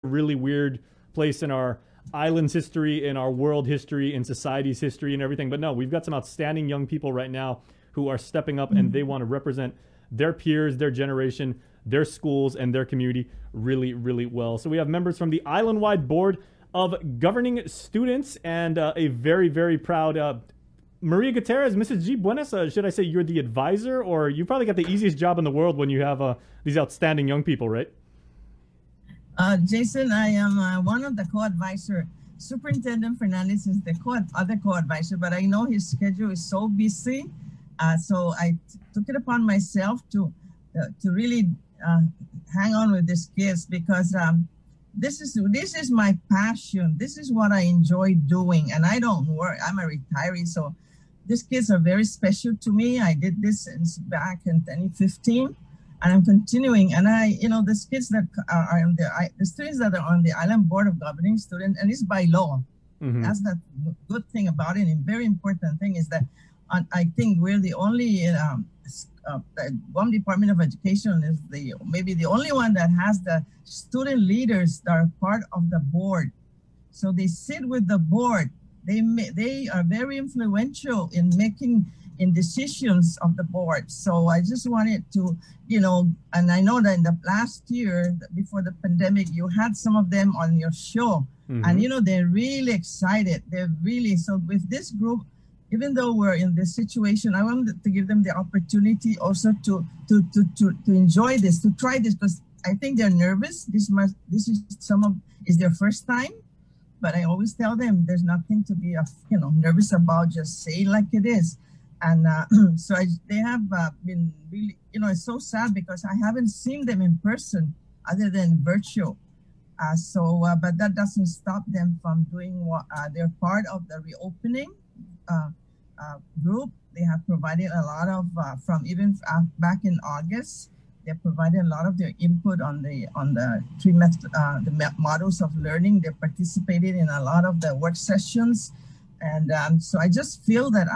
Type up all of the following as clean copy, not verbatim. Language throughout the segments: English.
really weird place in our island's history, in our world history, in society's history and everything. But no, we've got some outstanding young people right now who are stepping up and they want to represent their peers, their generation, their schools, and their community really, really well. So we have members from the Islandwide Board of Governing Students and a very, very proud Maria Gutierrez. Mrs. G. Buenas, should I say you're the advisor, or you probably got the easiest job in the world when you have these outstanding young people, right? Jason, I am one of the co-advisor. Superintendent Fernandez is the other co-advisor, but I know his schedule is so busy. So I took it upon myself to really hang on with these kids, because this is my passion. This is what I enjoy doing, and I don't work. I'm a retiree, so these kids are very special to me. I did this since back in 2015, and I'm continuing. And the kids that are on the students that are on the Island Board of Governing Students, and it's by law. Mm-hmm. That's the good thing about it. And very important thing is that I think we're the only the Guam Department of Education is maybe the only one that has the student leaders that are part of the board. So they sit with the board. They are very influential in decisions of the board. So I just wanted to, and I know that in the last year before the pandemic, you had some of them on your show, mm-hmm. and they're really excited. So with this group, even though we're in this situation, I wanted to give them the opportunity also to enjoy this, to try this, because I think they're nervous. This is their first time, but I always tell them there's nothing to be nervous about. Just say it like it is. And so they have been really, it's so sad because I haven't seen them in person other than virtual. But that doesn't stop them from doing what they're part of the reopening group. They have provided a lot of back in August. They provided a lot of their input on the models of learning. They participated in a lot of the work sessions, and so I just feel that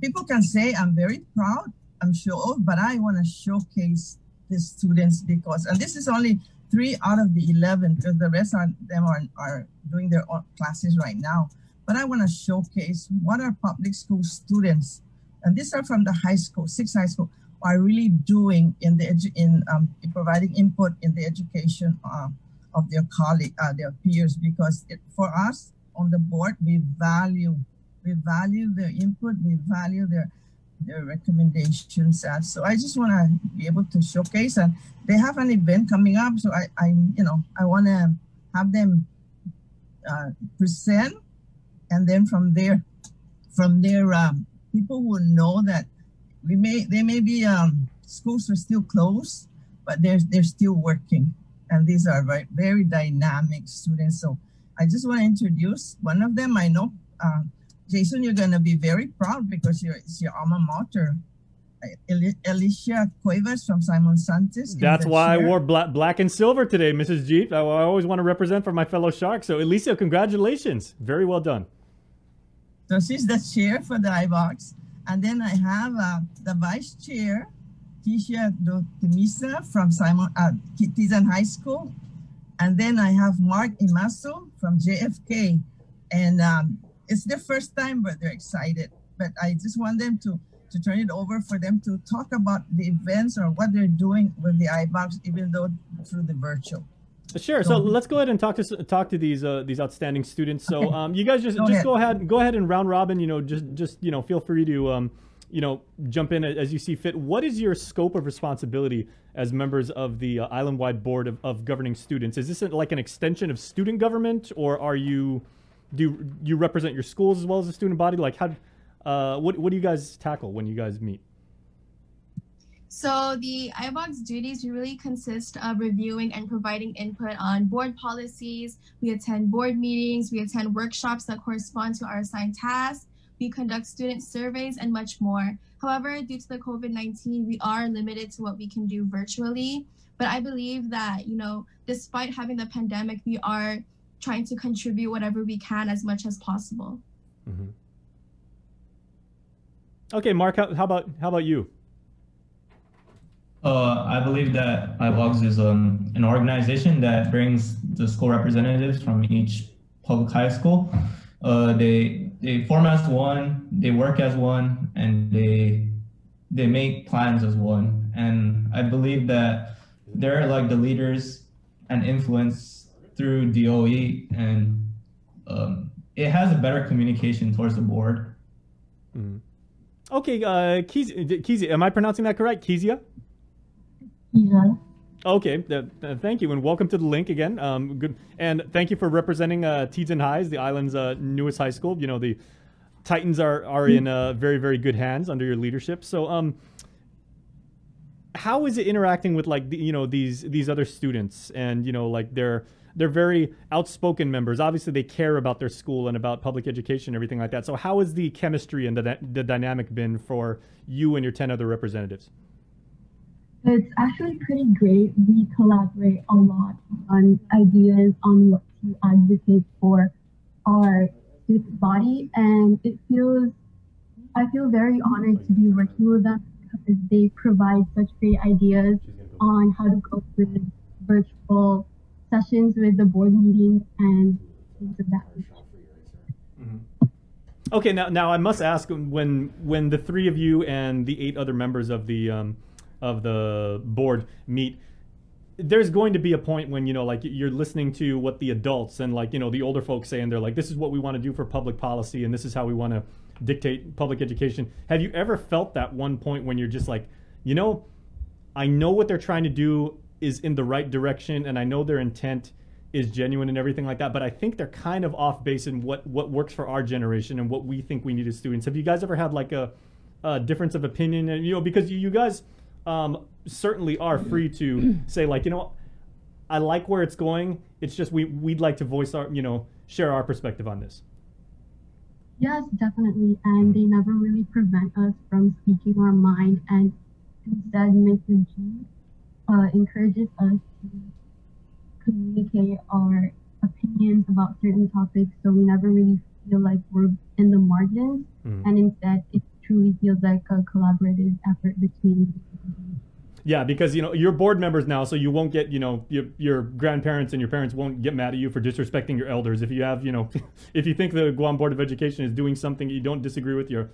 people can say I'm very proud, I'm sure, but I want to showcase the students and this is only 3 out of the 11, because the rest of them are doing their own classes right now. But I want to showcase what our public school students, and these are from the high school, 6 high school, are really doing in providing input in the education of their their peers. Because for us on the board, we value their input, we value their recommendations. And so I just want to be able to showcase, and they have an event coming up. So I want to have them present. And then from there, people will know that there may be schools are still closed, but they're still working, and these are very, very dynamic students. So I just want to introduce one of them. I know, Jason, you're going to be very proud because it's your alma mater, Alicia Cuevas from Simon Santos. That's why I wore black and silver today, Mrs. G. I always want to represent for my fellow Sharks. So Alicia, congratulations. Very well done. So she's the chair for the iBox. And then I have the vice chair, Tisha Dotimisa from Tizan High School. And then I have Mark Imaso from JFK. And it's their first time, but they're excited. But I just want them to turn it over for them to talk about the events or what they're doing with the iBox, even though through the virtual. Sure. So let's go ahead and talk to these outstanding students. So okay. You guys just go ahead and round robin. Just feel free to jump in as you see fit. What is your scope of responsibility as members of the Islandwide Board of Governing Students? Is this like an extension of student government, or do you represent your schools as well as the student body? Like what do you guys tackle when you guys meet? So the iBox duties really consist of reviewing and providing input on board policies. We attend board meetings, we attend workshops that correspond to our assigned tasks, we conduct student surveys, and much more. However, due to the COVID-19, we are limited to what we can do virtually. But I believe that, despite having the pandemic, we are trying to contribute whatever we can as much as possible. Mm-hmm. Okay, Mark, how about you? I believe that iWalks is an organization that brings the school representatives from each public high school. They form as one, they work as one, and they make plans as one. And I believe that they're like the leaders and influence through DOE, and it has a better communication towards the board. Mm. Okay, Kezia, am I pronouncing that correct? Kezia? Yeah. Okay, thank you, and welcome to the link again. Good, and thank you for representing Teton Highs, the island's newest high school. You know, the Titans are in very, very good hands under your leadership. So, how is it interacting with like these other students, and like they're very outspoken members. Obviously, they care about their school and about public education and everything like that. So, how has the chemistry and the dynamic been for you and your 10 other representatives? It's actually pretty great. We collaborate a lot on ideas on what to advocate for our student body, and I feel very honored to be working with them because they provide such great ideas on how to go through virtual sessions with the board meetings and things of that nature. Mm-hmm. Okay, now I must ask, when the three of you and the 8 other members of the board meet, there's going to be a point when like you're listening to what the adults and like the older folks say, and they're like, this is what we want to do for public policy and this is how we want to dictate public education. Have you ever felt that one point when you're just like, I know what they're trying to do is in the right direction and I know their intent is genuine and everything like that, but I think they're kind of off base in what works for our generation and what we think we need as students? Have you guys ever had like a difference of opinion? And because you guys certainly are free to say like, I like where it's going. It's just we'd like to voice our, share our perspective on this. Yes, definitely. And they never really prevent us from speaking our mind. And instead, Mrs. G encourages us to communicate our opinions about certain topics. So we never really feel like we're in the margins. And instead, it truly feels like a collaborative effort between. Yeah, because you're board members now, so you won't get your grandparents and your parents won't get mad at you for disrespecting your elders. If you have if you think the Guam Board of Education is doing something you don't disagree with, you're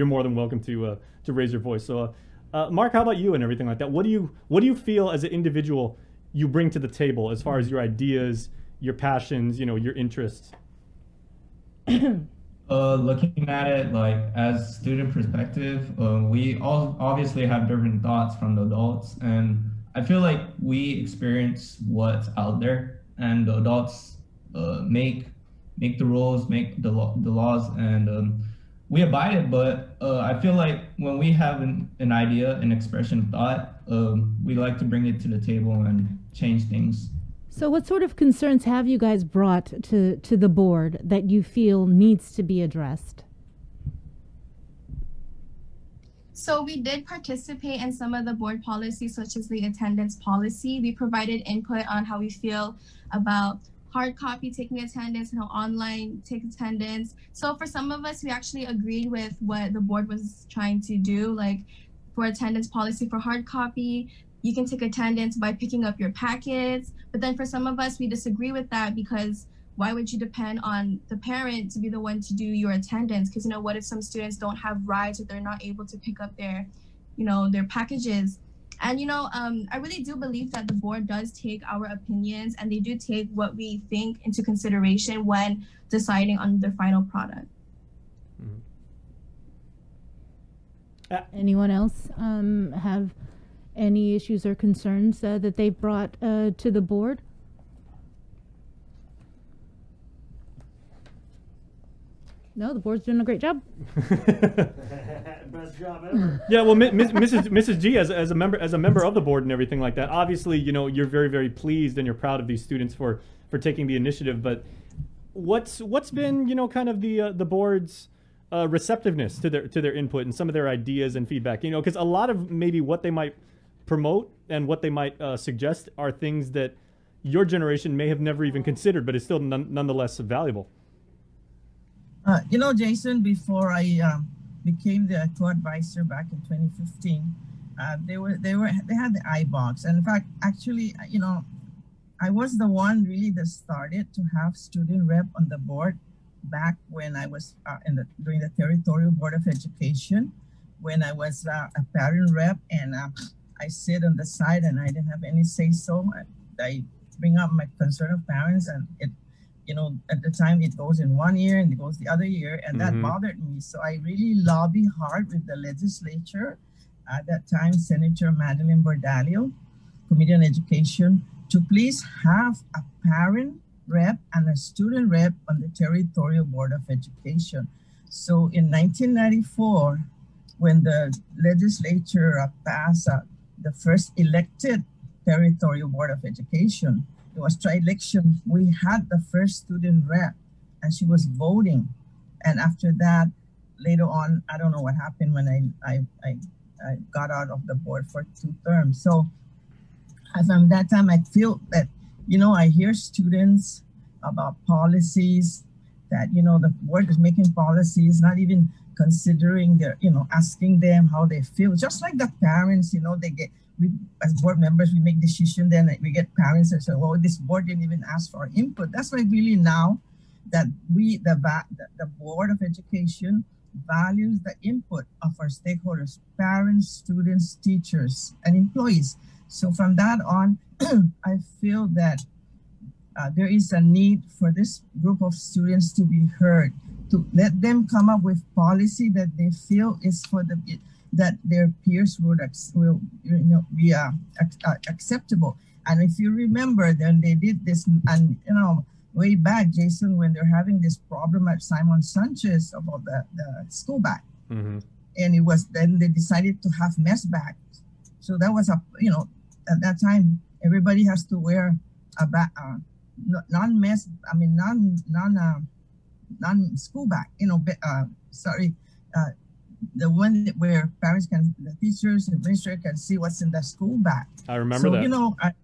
more than welcome to raise your voice. So, Mark, how about you and everything like that? What do you feel as an individual you bring to the table as far as your ideas, your passions, your interests? Looking at it like as student perspective, we all obviously have different thoughts from the adults, and I feel like we experience what's out there, and the adults make the rules, make the laws, and we abide it. But I feel like when we have an idea, an expression of thought, we like to bring it to the table and change things. So what sort of concerns have you guys brought to the board that you feel needs to be addressed? So we did participate in some of the board policies, such as the attendance policy. We provided input on how we feel about hard copy taking attendance and how online take attendance. So for some of us, we actually agreed with what the board was trying to do, like for attendance policy for hard copy, you can take attendance by picking up your packets. But then for some of us, we disagree with that because why would you depend on the parent to be the one to do your attendance? Because, what if some students don't have rides or they're not able to pick up their, their packages? And, I really do believe that the board does take our opinions and they do take what we think into consideration when deciding on their final product. Anyone else have any issues or concerns that they've brought to the board? No, the board's doing a great job. Best job ever. Yeah, well, Mrs. G, as a member of the board and everything like that, obviously, you're very, very pleased and you're proud of these students for taking the initiative. But what's been kind of the board's receptiveness to their input and some of their ideas and feedback? Because a lot of maybe what they might promote and what they might suggest are things that your generation may have never even considered, but it's still nonetheless valuable. Jason, before I became the co-advisor back in 2015, They had the iBox. And in fact, actually, I was the one really that started to have student rep on the board back when I was during the Territorial Board of Education, when I was a parent rep, and I sit on the side and I didn't have any say so. I bring up my concern of parents, and at the time it goes in one year and it goes the other year, and that bothered me. So I really lobby hard with the legislature at that time, Senator Madeline Bordalio, Committee on Education, to please have a parent rep and a student rep on the Territorial Board of Education. So in 1994, when the legislature passed the first elected Territorial Board of Education, it was tri-election, we had the first student rep, and she was voting. And after that, later on, I don't know what happened when I got out of the board for 2 terms. So from that time, I feel that, I hear students about policies that, the board is making policies, not even considering their, asking them how they feel. Just like the parents, we as board members, we make decisions, then we get parents that say, well, this board didn't even ask for input. That's why really now that the Board of Education values the input of our stakeholders, parents, students, teachers, and employees. So from that on, I feel that there is a need for this group of students to be heard, to let them come up with policy that they feel is for that their peers will be acceptable. And if you remember, then they did this, and way back, Jason, when they're having this problem at Simon Sanchez about the school bag, and then they decided to have mess bags. So that was at that time everybody has to wear a bag, non-school bag. The one where parents the teachers, the administrator can see what's in the school bag. I remember that.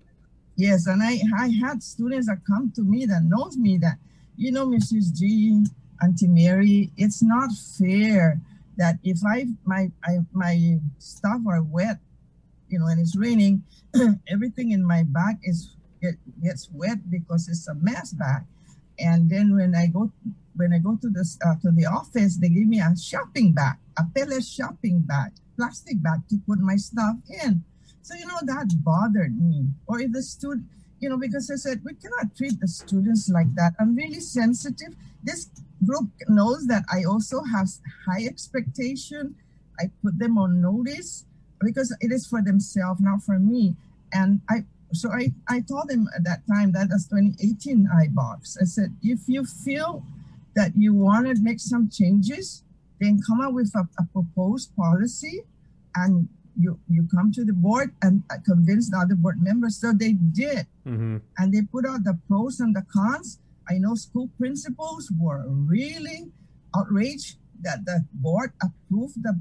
Yes, and I had students that come to me that knows me that, Mrs. G, Auntie Mary, it's not fair that if my stuff are wet, and it's raining, everything in my bag gets wet because it's a mess bag. And then when I go to the office, they give me a shopping bag, a pellet shopping bag, plastic bag to put my stuff in. So, that bothered me. Or if the student, because I said, we cannot treat the students like that. I'm really sensitive. This group knows that I also have high expectation. I put them on notice because it is for themselves, not for me. And I told them at that time, that was 2018 iBox. I said, if you feel that you want to make some changes, then come up with a proposed policy, and you come to the board and convince the other board members. So they did. And they put out the pros and the cons. I know school principals were really outraged that the board approved that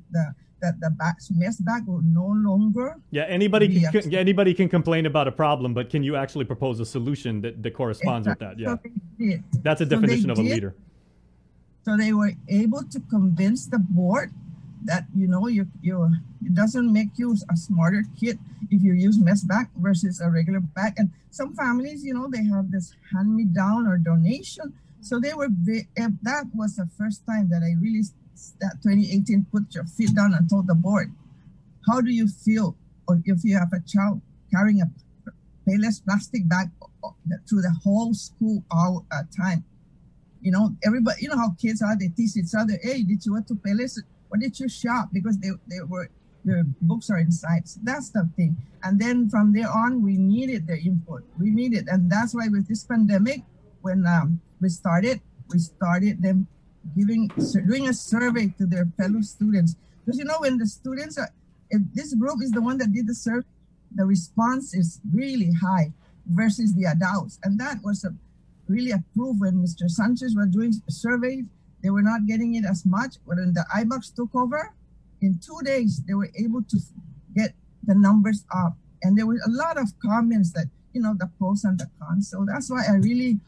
the mess bag will no longer. Yeah, anybody can complain about a problem, but can you actually propose a solution that corresponds with that? Yeah, so that's a definition of a leader. So they were able to convince the board that it doesn't make you a smarter kid if you use mess bag versus a regular bag. And some families, they have this hand-me-down or donation. So that was the first time that I really, that 2018, put your feet down and told the board, how do you feel or if you have a child carrying a payless plastic bag through the whole school hour time? Everybody, how kids are, they tease each other. Hey, did you want to payless? Or did you shop? Because their books are inside. So that's the thing. And then from there on, we needed their input. We needed, and that's why with this pandemic, when we started them doing a survey to their fellow students. Because when the students if this group is the one that did the survey, the response is really high versus the adults. And that was really approved when Mr. Sanchez was doing surveys. They were not getting it as much. When the iBox took over, in 2 days, they were able to get the numbers up. And there were a lot of comments that, the pros and the cons. So that's why I really,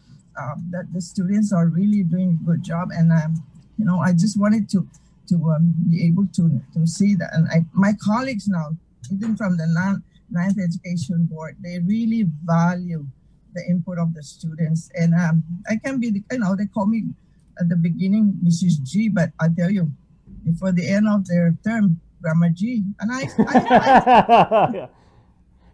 that the students are really doing a good job. And, I just wanted to be able to see that. And my colleagues now, even from the Ninth Education Board, they really value the input of the students. And I can be, they call me at the beginning Mrs. G, but I tell you, before the end of their term, Grandma G. And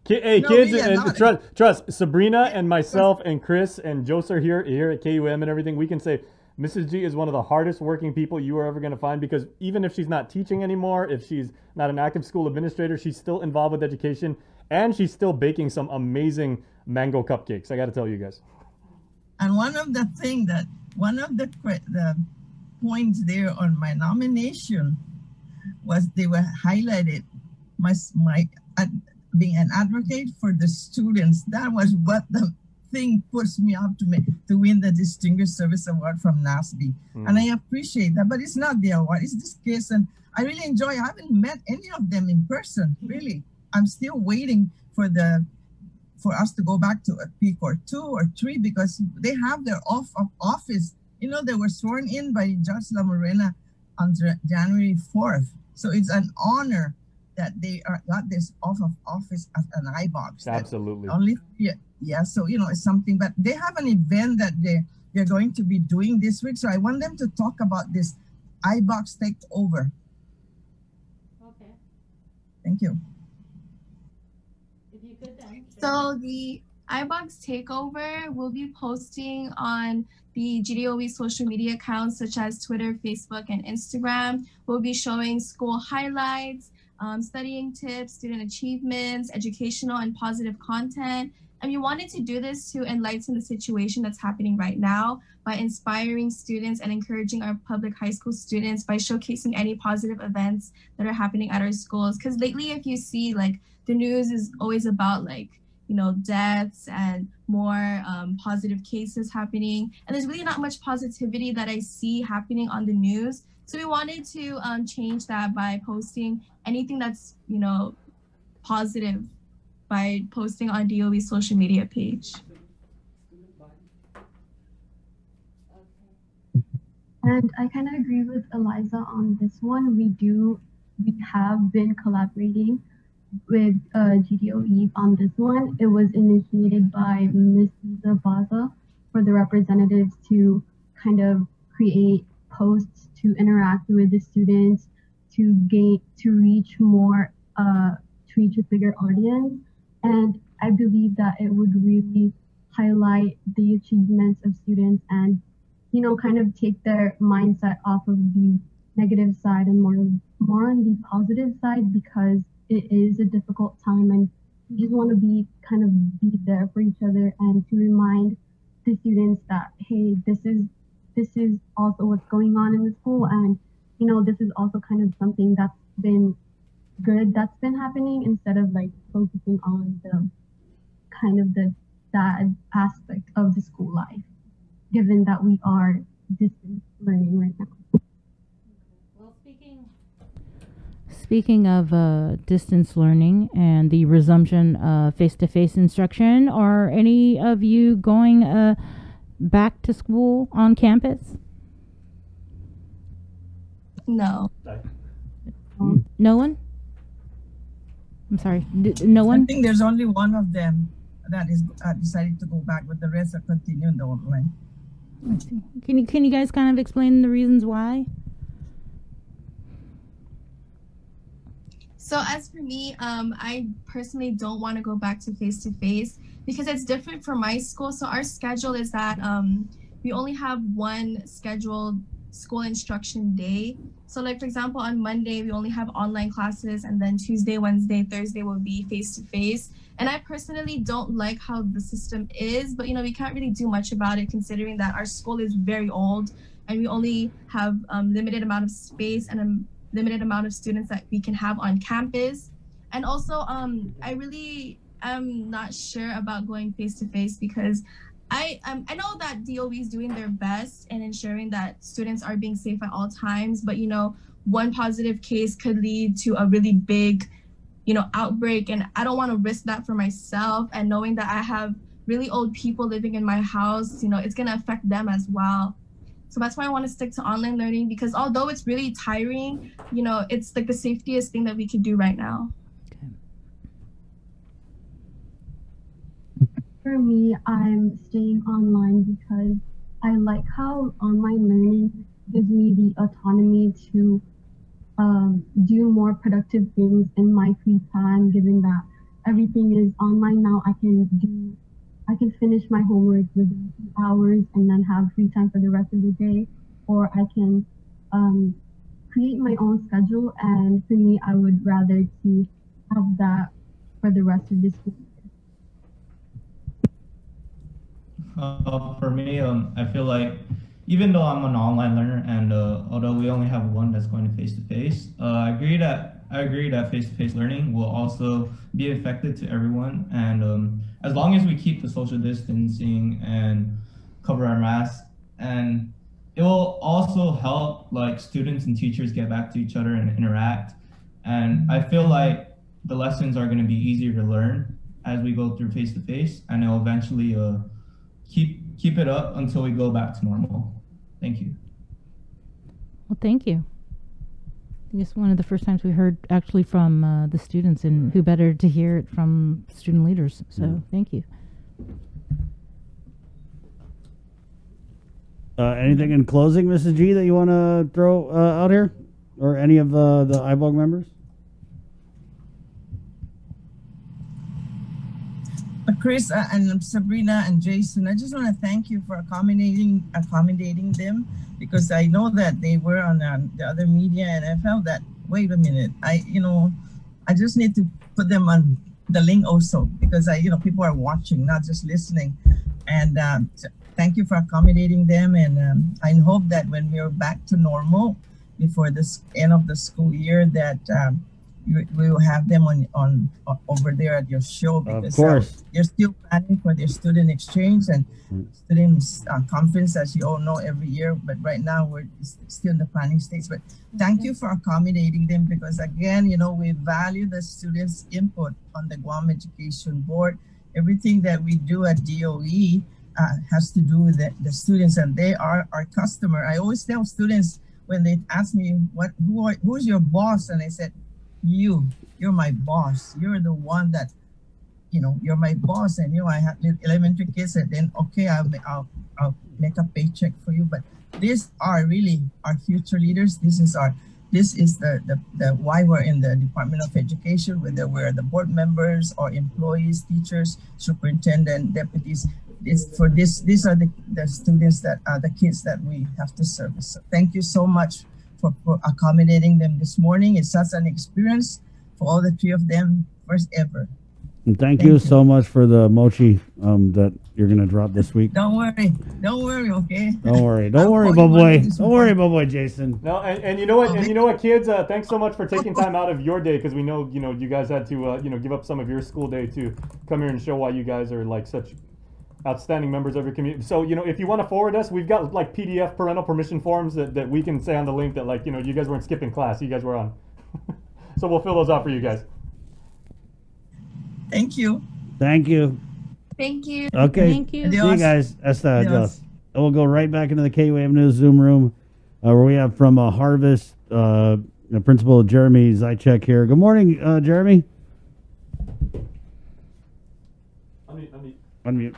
Hey, no, kids, really, and trust, Sabrina and myself and Chris and Jose are here at KUM and everything. We can say Mrs. G is one of the hardest working people you are ever going to find, because even if she's not teaching anymore, if she's not an active school administrator, she's still involved with education, and she's still baking some amazing mango cupcakes. I got to tell you guys. And one of the points there on my nomination was they were highlighted my being an advocate for the students. That was what the thing puts me up to win the Distinguished Service Award from NASB. And I appreciate that, but it's not the award, it's this case. And I really enjoy, I haven't met any of them in person, really. I'm still waiting for us to go back to a peak or 2 or 3, because they have their off of office. They were sworn in by Judge La Morena on January 4th. So it's an honor that they got this off of office as an iBox. Absolutely. So it's something. But they have an event that they're going to be doing this week. So I want them to talk about this iBox takeover. Okay. Thank you. If you could then. So the iBox takeover will be posting on the GDOE social media accounts such as Twitter, Facebook, and Instagram. We'll be showing school highlights, studying tips, student achievements, educational and positive content. And we wanted to do this to enlighten the situation that's happening right now by inspiring students and encouraging our public high school students by showcasing any positive events that are happening at our schools. Because lately, if you see, the news is always about deaths and more positive cases happening. And there's really not much positivity that I see happening on the news. So we wanted to change that by posting anything that's, positive by posting on DOE's social media page. And I kind of agree with Eliza on this one. We have been collaborating with GDOE on this one. It was initiated by Ms. Lisa Baza for the representatives to kind of create posts to interact with the students, to reach a bigger audience. And I believe that it would really highlight the achievements of students and, kind of take their mindset off of the negative side and more on the positive side, because it is a difficult time and we just want to be there for each other and to remind the students that, hey, this is also what's going on in the school, and this is also kind of something that's been good that's been happening, instead of focusing on the sad aspect of the school life, given that we are distance learning right now. Well, speaking of distance learning and the resumption of face-to-face instruction, are any of you going back to school on campus? No. No one? I'm sorry. No one? I think there's only one of them that is decided to go back, but the rest are continuing the online. Can you guys kind of explain the reasons why? So as for me, I personally don't want to go back to face-to-face because it's different for my school. So our schedule is that we only have one scheduled school instruction day. So for example, on Monday, we only have online classes, and then Tuesday, Wednesday, Thursday will be face-to-face. And I personally don't like how the system is, but we can't really do much about it considering that our school is very old and we only have limited amount of space and a limited amount of students that we can have on campus. And also, I really am not sure about going face-to-face because I know that DOE is doing their best in ensuring that students are being safe at all times, but one positive case could lead to a really big outbreak, and I don't want to risk that for myself. And knowing that I have really old people living in my house, it's going to affect them as well. So that's why I want to stick to online learning, because although it's really tiring, it's the safetiest thing that we could do right now. Okay. For me, I'm staying online because I like how online learning gives me the autonomy to do more productive things in my free time, given that everything is online now. I can finish my homework within 2 hours and then have free time for the rest of the day, or I can create my own schedule. And for me, I would rather to have that for the rest of the school year. For me, I feel like even though I'm an online learner and although we only have one that's going to face-to-face, I agree that face-to-face learning will also be effective to everyone. And as long as we keep the social distancing and cover our masks, and it will also help like students and teachers get back to each other and interact. And I feel like the lessons are going to be easier to learn as we go through face-to-face, and it'll eventually keep it up until we go back to normal. Thank you. Well, thank you. I think it's one of the first times we heard actually from the students, and who better to hear it from student leaders. So thank you. Anything in closing, Mrs. G, that you want to throw out here? Or any of the IBOG members? Chris and Sabrina and Jason, I just want to thank you for accommodating them, because I know that they were on the other media, and I felt that, wait a minute, I just need to put them on the link also, because people are watching, not just listening. And thank you for accommodating them, and I hope that when we're back to normal before this end of the school year, that we will have them on over there at your show, because they're still planning for their student exchange and students conference, as you all know, every year. But right now we're still in the planning stage. But thank you for accommodating them, because again, we value the students' input on the Guam Education Board. Everything that we do at DOE has to do with the students, and they are our customer. I always tell students when they ask me who's your boss, and I said, you're my boss. You're the one that, you're my boss. And I have elementary kids, and then okay, I'll make a paycheck for you. But these are really our future leaders. This is the why we're in the Department of Education, whether we're the board members or employees, teachers, superintendent, deputies. These are the students that are the kids that we have to service. So thank you so much for accommodating them this morning. It's such an experience for all the three of them, first ever. And thank you so much for the mochi that you're going to drop this week. Don't worry, okay? Don't worry, boy. Don't worry, boy, Jason. No, and you know what? And you know what, kids? Thanks so much for taking time out of your day, because we know you guys had to give up some of your school day to come here and show why you guys are like such outstanding members of your community. So, if you want to forward us, we've got like PDF parental permission forms that we can say on the link that you guys weren't skipping class, you guys were on. So we'll fill those out for you guys. Thank you. Thank you. Okay. Thank you. See you guys. And we'll go right back into the KUAM News Zoom room, where we have from Harvest, Principal Jeremy Zychek here. Good morning, Jeremy. Unmute. Unmute.